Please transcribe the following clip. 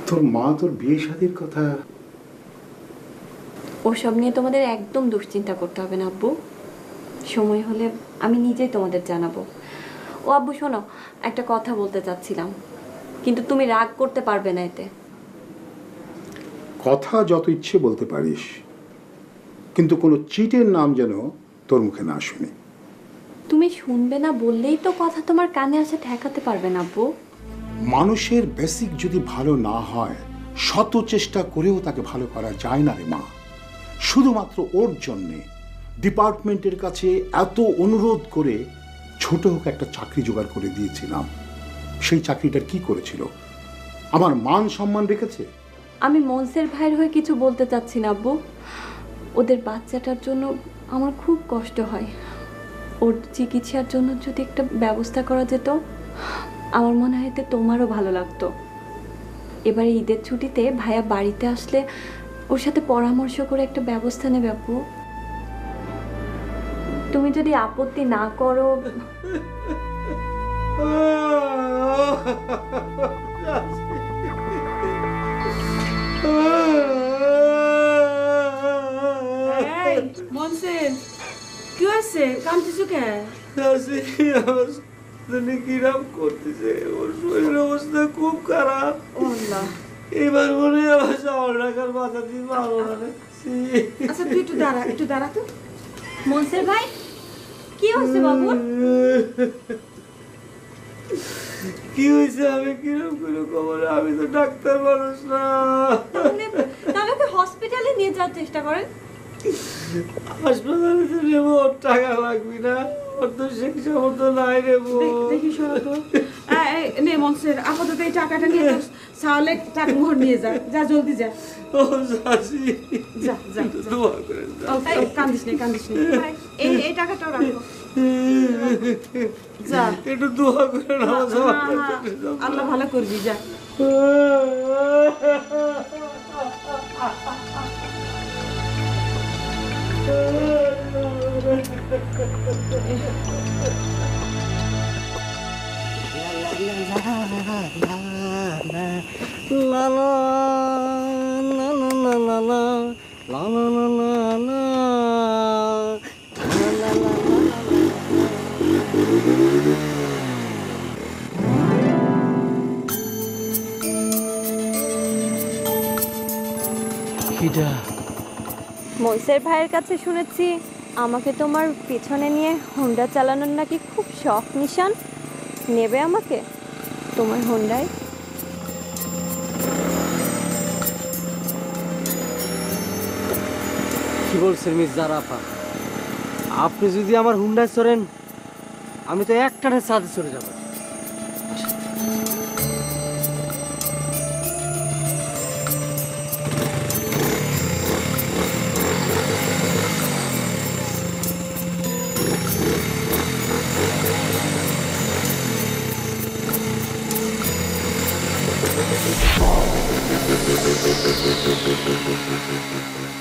তোর মা তোর বিয়ে শাদীর কথা ওসব নিয়ে তোমাদের একদম দুশ্চিন্তা করতে হবে না আব্বু। সময় হলে আমি নিজেই তোমাদের জানাবো। ও আব্বু শোনো, একটা কথা বলতে চাচ্ছিলাম, কিন্তু তুমি রাগ করতে পারবে না এতে। কথা যত ইচ্ছে বলতে পারিস, কিন্তু কোনো চিটের নাম যেন তোর মুখে না শুনি। তুমি শুনবে না বললেই তো কথা তোমার কানে আসে ঠেকাতে পারবে না আব্বু। মানুষের বেসিক যদি ভালো না হয়, শত চেষ্টা করেও তাকে ভালো করা যায় না রে মা। শুধুমাত্র ওর জন্যে ডিপার্টমেন্টের কাছে এত অনুরোধ করে ছোট হোক একটা চাকরি জোগাড় করে দিয়েছিলাম। সেই চাকরিটার কি করেছিল? আমার মান সম্মান রেখেছে? আমি মনসের ভাইয়ের হয়ে কিছু বলতে চাচ্ছি না আব্বু। ওদের বাচ্চাটার জন্য আমার খুব কষ্ট হয়। ওর চিকিৎসার জন্য যদি একটা ব্যবস্থা করা যেত, আমার মনে হয় এতে তোমারও ভালো লাগতো। এবারে ঈদের ছুটিতে ভাইয়া বাড়িতে আসলে ওর সাথে পরামর্শ করে একটা ব্যবস্থা নেবে আব্বু। তুমি যদি আপত্তি না করো। মনসেন, কি হয়েছে? কাঁদতেছো কেন? কিরাম করতেছে, ওর শরীরের অবস্থা খুব খারাপ। এবার মনে হয় আমার শহর ঢাকার বাধা দিয়ে ভালো লাগে। আচ্ছা তুই একটু দাঁড়া তো। মনসের ভাই, কি হয়েছে বাবু? কি হয়েছে আমি কিরম করে খবর? আমি তো ডাক্তার মানুষ না। তাহলে ওকে হসপিটালে নিয়ে যাওয়ার চেষ্টা করেন। হাসপাতালে তো নেবো, ওর টাকা লাগবে না? ওর তো সেই সামর্থ্য নাই নেবো। দেখি শোনো তো। নে মনসেন, আপাতত এই টাকাটা নিয়ে তো সাহলে টাকা মোহর নিয়ে যা, যা জলদি যা। ও শাশি, যা যা দোয়া করে দাও। কান্দিস নে। এই টাকাটাও রাখো। যা, একটু দোয়া করে নাও। আল্লাহ ভালো করবি, যা। মনসের ভাইয়ের কাছে শুনেছি আমাকে তোমার পিছনে নিয়ে হোন্ডা চালানোর নাকি খুব শখ নিশান। নেবে আমাকে তোমার হোন্ডায়? কি বলছেন মিস জারাফা? আপনি যদি আমার হুন্ডায় চড়েন, আমি তো একটানে সাথে চড়ে যাব।